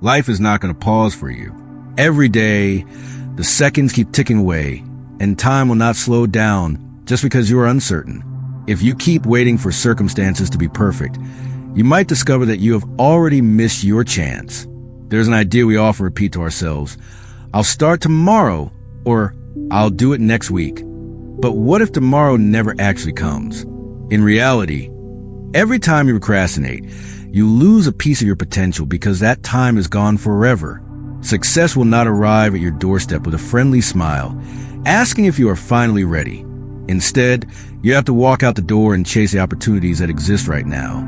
Life is not going to pause for you. Every day, the seconds keep ticking away, and time will not slow down just because you are uncertain. If you keep waiting for circumstances to be perfect, you might discover that you have already missed your chance. There's an idea we often repeat to ourselves: I'll start tomorrow, or I'll do it next week. But what if tomorrow never actually comes? In reality, every time you procrastinate, you lose a piece of your potential because that time is gone forever. Success will not arrive at your doorstep with a friendly smile, asking if you are finally ready. Instead, you have to walk out the door and chase the opportunities that exist right now.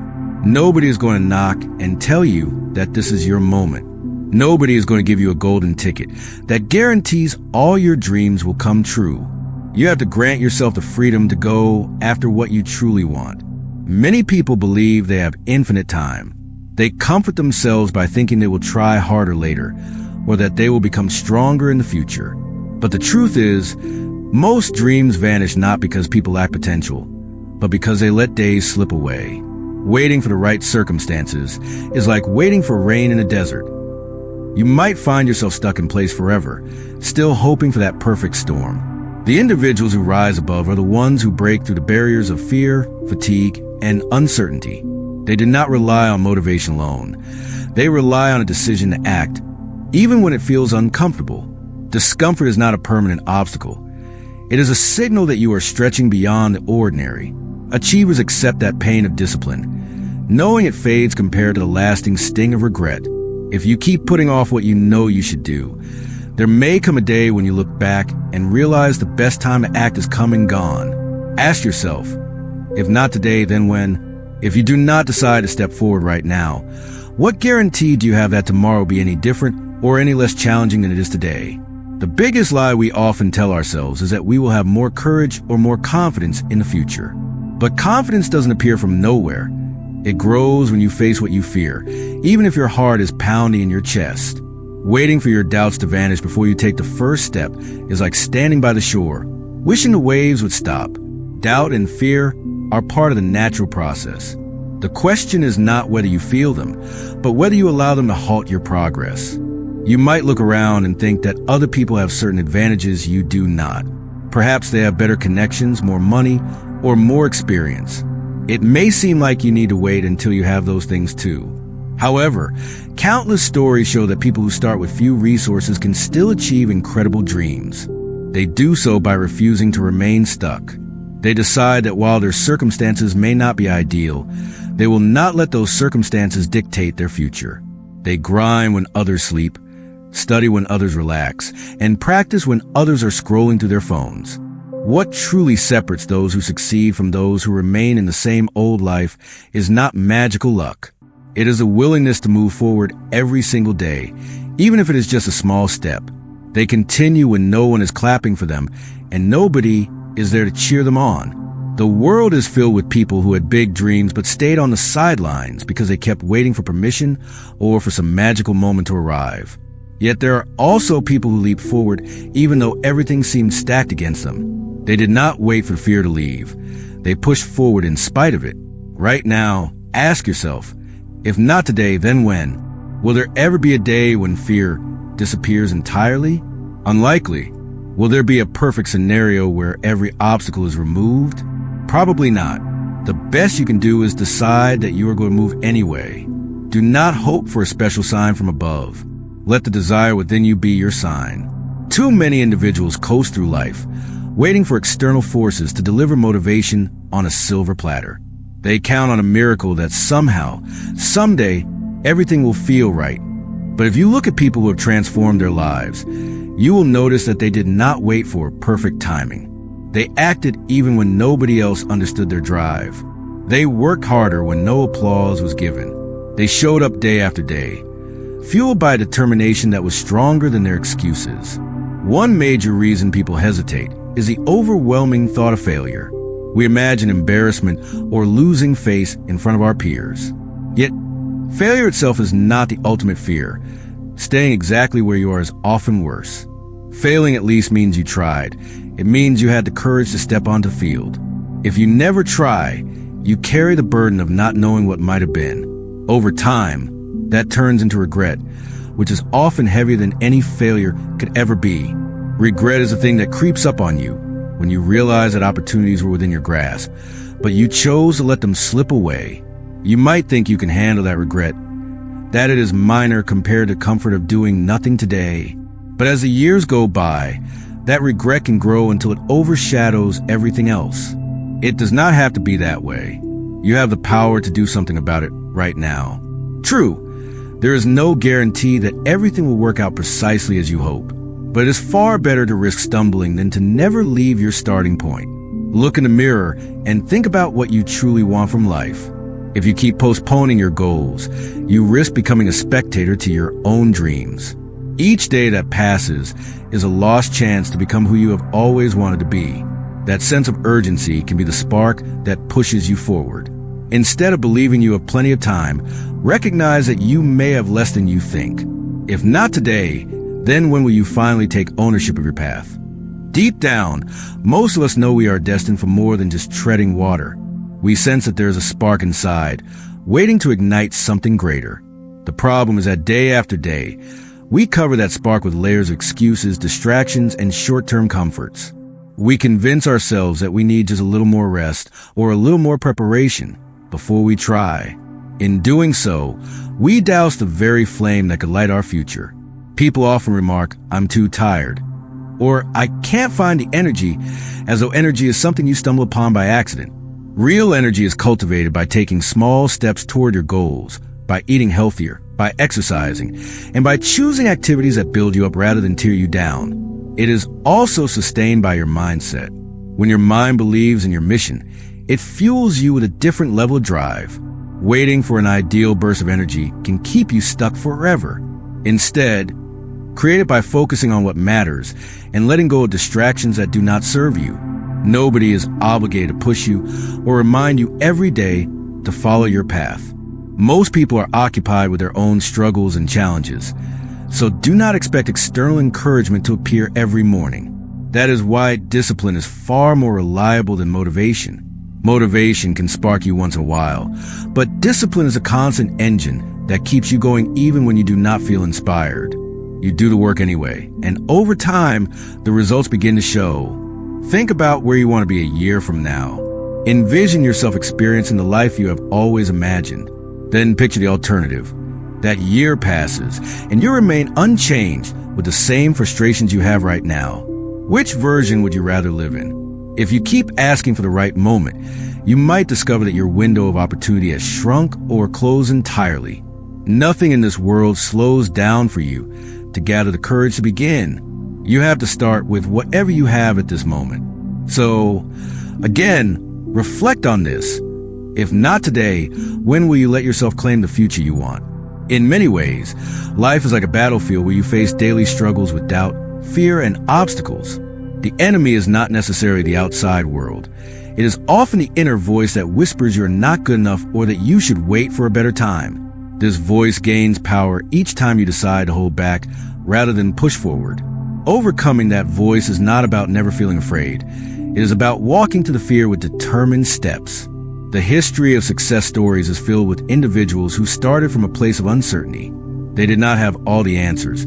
Nobody is going to knock and tell you that this is your moment. Nobody is going to give you a golden ticket that guarantees all your dreams will come true. You have to grant yourself the freedom to go after what you truly want. Many people believe they have infinite time. They comfort themselves by thinking they will try harder later, or that they will become stronger in the future. But the truth is, most dreams vanish not because people lack potential, but because they let days slip away. Waiting for the right circumstances is like waiting for rain in a desert. You might find yourself stuck in place forever, still hoping for that perfect storm. The individuals who rise above are the ones who break through the barriers of fear, fatigue, and uncertainty. They do not rely on motivation alone. They rely on a decision to act, even when it feels uncomfortable. Discomfort is not a permanent obstacle. It is a signal that you are stretching beyond the ordinary. Achievers accept that pain of discipline, knowing it fades compared to the lasting sting of regret. If you keep putting off what you know you should do, there may come a day when you look back and realize the best time to act is come and gone. Ask yourself, if not today, then when? If you do not decide to step forward right now, what guarantee do you have that tomorrow will be any different or any less challenging than it is today? The biggest lie we often tell ourselves is that we will have more courage or more confidence in the future. But confidence doesn't appear from nowhere. It grows when you face what you fear, even if your heart is pounding in your chest. Waiting for your doubts to vanish before you take the first step is like standing by the shore, wishing the waves would stop. Doubt and fear are part of the natural process. The question is not whether you feel them, but whether you allow them to halt your progress. You might look around and think that other people have certain advantages you do not. Perhaps they have better connections, more money, or more experience. It may seem like you need to wait until you have those things too. However, countless stories show that people who start with few resources can still achieve incredible dreams. They do so by refusing to remain stuck. They decide that while their circumstances may not be ideal, they will not let those circumstances dictate their future. They grind when others sleep, study when others relax, and practice when others are scrolling through their phones. What truly separates those who succeed from those who remain in the same old life is not magical luck. It is a willingness to move forward every single day, even if it is just a small step. They continue when no one is clapping for them, and nobody is there to cheer them on. The world is filled with people who had big dreams but stayed on the sidelines because they kept waiting for permission or for some magical moment to arrive. Yet there are also people who leap forward even though everything seemed stacked against them. They did not wait for fear to leave. They pushed forward in spite of it. Right now, ask yourself, if not today, then when? Will there ever be a day when fear disappears entirely? Unlikely. Will there be a perfect scenario where every obstacle is removed? Probably not. The best you can do is decide that you are going to move anyway. Do not hope for a special sign from above. Let the desire within you be your sign. Too many individuals coast through life, waiting for external forces to deliver motivation on a silver platter. They count on a miracle that somehow, someday, everything will feel right. But if you look at people who have transformed their lives, you will notice that they did not wait for perfect timing. They acted even when nobody else understood their drive. They worked harder when no applause was given. They showed up day after day, fueled by a determination that was stronger than their excuses. One major reason people hesitate is the overwhelming thought of failure. We imagine embarrassment or losing face in front of our peers. Yet, failure itself is not the ultimate fear. Staying exactly where you are is often worse. Failing at least means you tried. It means you had the courage to step onto the field. If you never try, you carry the burden of not knowing what might have been. Over time, That turns into regret, which is often heavier than any failure could ever be. Regret is a thing that creeps up on you when you realize that opportunities were within your grasp, but you chose to let them slip away. You might think you can handle that regret, that it is minor compared to comfort of doing nothing today. But as the years go by, that regret can grow until it overshadows everything else. It does not have to be that way. You have the power to do something about it right now. True, there is no guarantee that everything will work out precisely as you hope, but it is far better to risk stumbling than to never leave your starting point. Look in the mirror and think about what you truly want from life. If you keep postponing your goals, you risk becoming a spectator to your own dreams. Each day that passes is a lost chance to become who you have always wanted to be. That sense of urgency can be the spark that pushes you forward. Instead of believing you have plenty of time, recognize that you may have less than you think. If not today, then when will you finally take ownership of your path? Deep down, most of us know we are destined for more than just treading water. We sense that there is a spark inside, waiting to ignite something greater. The problem is that day after day, we cover that spark with layers of excuses, distractions, and short-term comforts. We convince ourselves that we need just a little more rest or a little more preparation before we try. In doing so, we douse the very flame that could light our future. People often remark, "I'm too tired," or "I can't find the energy," as though energy is something you stumble upon by accident. Real energy is cultivated by taking small steps toward your goals, by eating healthier, by exercising, and by choosing activities that build you up rather than tear you down. It is also sustained by your mindset. When your mind believes in your mission, it fuels you with a different level of drive. Waiting for an ideal burst of energy can keep you stuck forever. Instead, create it by focusing on what matters and letting go of distractions that do not serve you. Nobody is obligated to push you or remind you every day to follow your path. Most people are occupied with their own struggles and challenges, so do not expect external encouragement to appear every morning. That is why discipline is far more reliable than motivation. Motivation can spark you once in a while, but discipline is a constant engine that keeps you going even when you do not feel inspired. You do the work anyway, and over time, the results begin to show. Think about where you want to be a year from now. Envision yourself experiencing the life you have always imagined. Then picture the alternative. That year passes, and you remain unchanged with the same frustrations you have right now. Which version would you rather live in? If you keep asking for the right moment, you might discover that your window of opportunity has shrunk or closed entirely. Nothing in this world slows down for you to gather the courage to begin. You have to start with whatever you have at this moment. So, again, reflect on this. If not today, when will you let yourself claim the future you want? In many ways, life is like a battlefield where you face daily struggles with doubt, fear, and obstacles. The enemy is not necessarily the outside world. It is often the inner voice that whispers you're not good enough or that you should wait for a better time. This voice gains power each time you decide to hold back rather than push forward. Overcoming that voice is not about never feeling afraid. It is about walking to the fear with determined steps. The history of success stories is filled with individuals who started from a place of uncertainty. They did not have all the answers,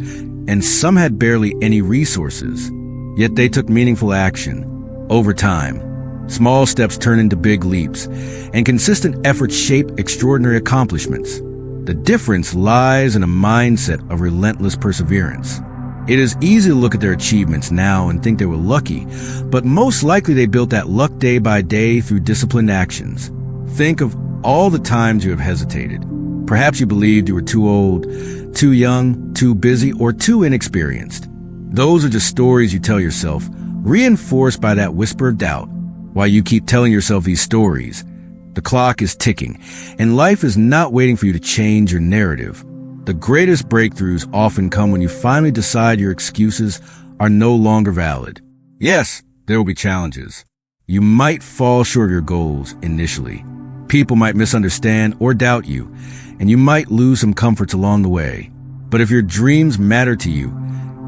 and some had barely any resources. Yet they took meaningful action. Over time, small steps turn into big leaps, and consistent efforts shape extraordinary accomplishments. The difference lies in a mindset of relentless perseverance. It is easy to look at their achievements now and think they were lucky, but most likely they built that luck day by day through disciplined actions. Think of all the times you have hesitated. Perhaps you believed you were too old, too young, too busy, or too inexperienced. Those are just stories you tell yourself, reinforced by that whisper of doubt. While you keep telling yourself these stories, the clock is ticking, and life is not waiting for you to change your narrative. The greatest breakthroughs often come when you finally decide your excuses are no longer valid. Yes, there will be challenges. You might fall short of your goals initially. People might misunderstand or doubt you, and you might lose some comforts along the way. But if your dreams matter to you,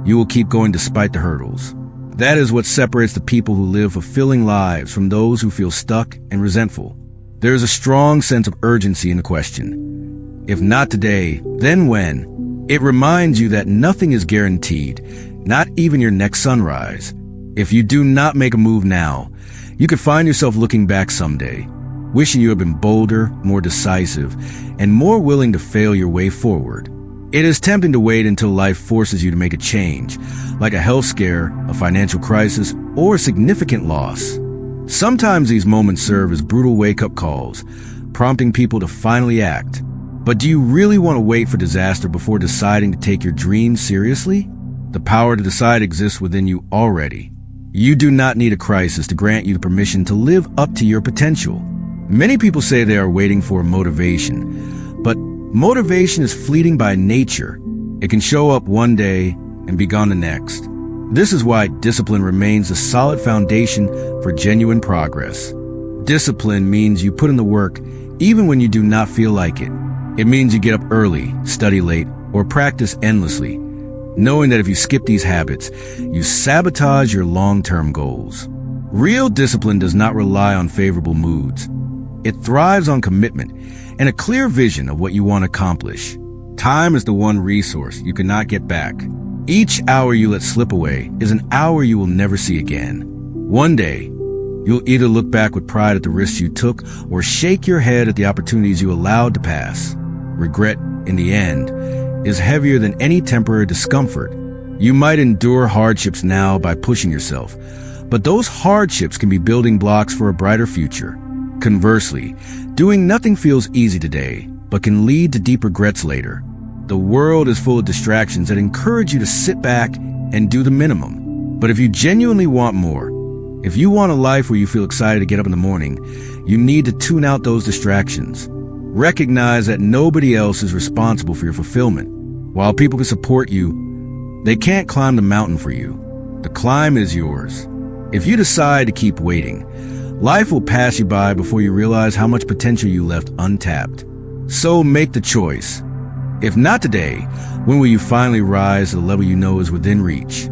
you will keep going despite the hurdles. That is what separates the people who live fulfilling lives from those who feel stuck and resentful. There is a strong sense of urgency in the question. If not today, then when? It reminds you that nothing is guaranteed, not even your next sunrise. If you do not make a move now, you could find yourself looking back someday, wishing you had been bolder, more decisive, and more willing to fail your way forward. It is tempting to wait until life forces you to make a change, like a health scare, a financial crisis, or a significant loss. Sometimes these moments serve as brutal wake-up calls, prompting people to finally act. But do you really want to wait for disaster before deciding to take your dreams seriously? The power to decide exists within you already. You do not need a crisis to grant you the permission to live up to your potential. Many people say they are waiting for motivation, but motivation is fleeting by nature. It can show up one day and be gone the next. This is why discipline remains a solid foundation for genuine progress. Discipline means you put in the work even when you do not feel like it. It means you get up early, study late, or practice endlessly, knowing that if you skip these habits, you sabotage your long-term goals. Real discipline does not rely on favorable moods. It thrives on commitment and a clear vision of what you want to accomplish. Time is the one resource you cannot get back. Each hour you let slip away is an hour you will never see again. One day, you'll either look back with pride at the risks you took or shake your head at the opportunities you allowed to pass. Regret, in the end, is heavier than any temporary discomfort. You might endure hardships now by pushing yourself, but those hardships can be building blocks for a brighter future. Conversely, doing nothing feels easy today, but can lead to deep regrets later. The world is full of distractions that encourage you to sit back and do the minimum. But if you genuinely want more, if you want a life where you feel excited to get up in the morning, you need to tune out those distractions. Recognize that nobody else is responsible for your fulfillment. While people can support you, they can't climb the mountain for you. The climb is yours. If you decide to keep waiting, life will pass you by before you realize how much potential you left untapped. So make the choice. If not today, when will you finally rise to the level you know is within reach?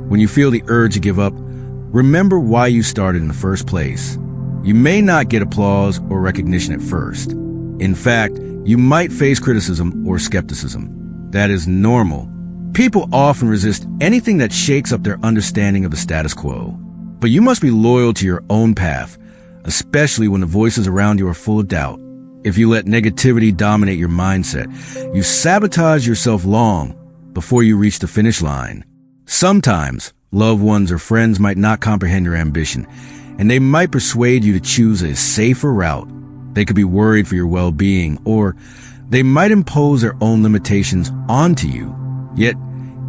When you feel the urge to give up, remember why you started in the first place. You may not get applause or recognition at first. In fact, you might face criticism or skepticism. That is normal. People often resist anything that shakes up their understanding of the status quo. But you must be loyal to your own path, especially when the voices around you are full of doubt. If you let negativity dominate your mindset, you sabotage yourself long before you reach the finish line. Sometimes, loved ones or friends might not comprehend your ambition, and they might persuade you to choose a safer route. They could be worried for your well-being, or they might impose their own limitations onto you. Yet,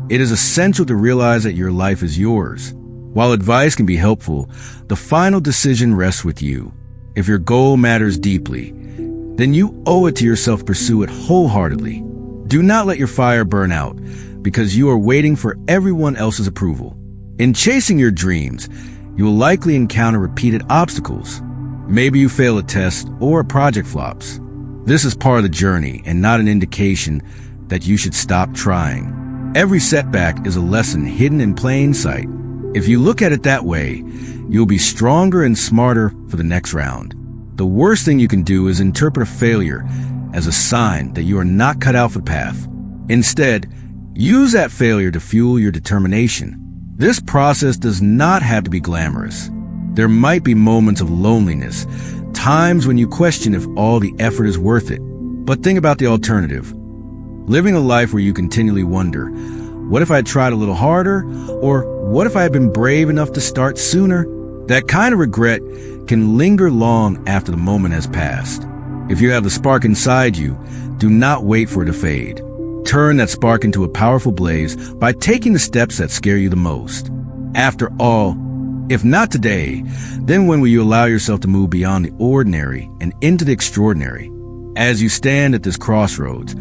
it is essential to realize that your life is yours. While advice can be helpful, the final decision rests with you. If your goal matters deeply, then you owe it to yourself to pursue it wholeheartedly. Do not let your fire burn out because you are waiting for everyone else's approval. In chasing your dreams, you will likely encounter repeated obstacles. Maybe you fail a test or a project flops. This is part of the journey and not an indication that you should stop trying. Every setback is a lesson hidden in plain sight. If you look at it that way, you'll be stronger and smarter for the next round. The worst thing you can do is interpret a failure as a sign that you are not cut out for the path. Instead, use that failure to fuel your determination. This process does not have to be glamorous. There might be moments of loneliness, times when you question if all the effort is worth it. But think about the alternative. Living a life where you continually wonder, what if I had tried a little harder? Or what if I had been brave enough to start sooner? That kind of regret can linger long after the moment has passed. If you have the spark inside you, do not wait for it to fade. Turn that spark into a powerful blaze by taking the steps that scare you the most. After all, if not today, then when will you allow yourself to move beyond the ordinary and into the extraordinary? As you stand at this crossroads,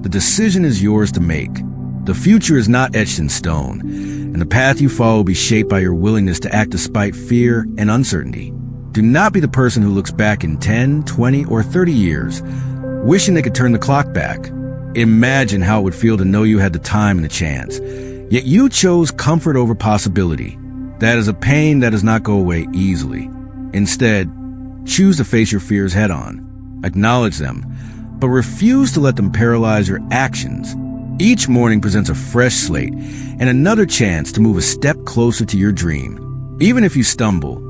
the decision is yours to make. The future is not etched in stone, and the path you follow will be shaped by your willingness to act despite fear and uncertainty. Do not be the person who looks back in 10, 20, or 30 years, wishing they could turn the clock back. Imagine how it would feel to know you had the time and the chance, yet you chose comfort over possibility. That is a pain that does not go away easily. Instead, choose to face your fears head on. Acknowledge them, but refuse to let them paralyze your actions. Each morning presents a fresh slate and another chance to move a step closer to your dream. Even if you stumble,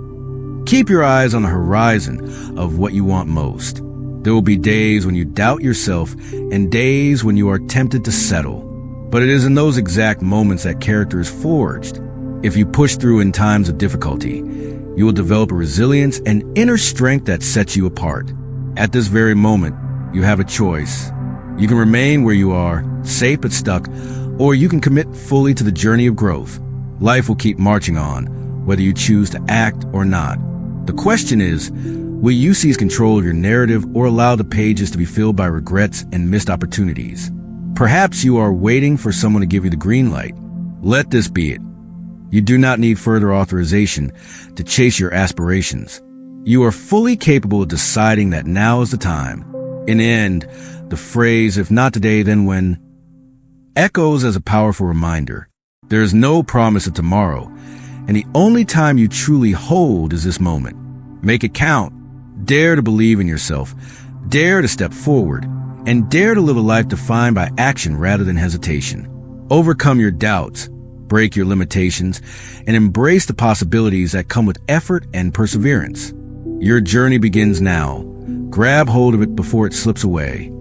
keep your eyes on the horizon of what you want most. There will be days when you doubt yourself and days when you are tempted to settle. But it is in those exact moments that character is forged. If you push through in times of difficulty, you will develop a resilience and inner strength that sets you apart. At this very moment, you have a choice. You can remain where you are, safe but stuck, or you can commit fully to the journey of growth. Life will keep marching on, whether you choose to act or not. The question is, will you seize control of your narrative or allow the pages to be filled by regrets and missed opportunities? Perhaps you are waiting for someone to give you the green light. Let this be it. You do not need further authorization to chase your aspirations. You are fully capable of deciding that now is the time. In the end, the phrase, if not today, then when, echoes as a powerful reminder. There is no promise of tomorrow, and the only time you truly hold is this moment. Make it count. Dare to believe in yourself. Dare to step forward. And dare to live a life defined by action rather than hesitation. Overcome your doubts, break your limitations, and embrace the possibilities that come with effort and perseverance. Your journey begins now. Grab hold of it before it slips away.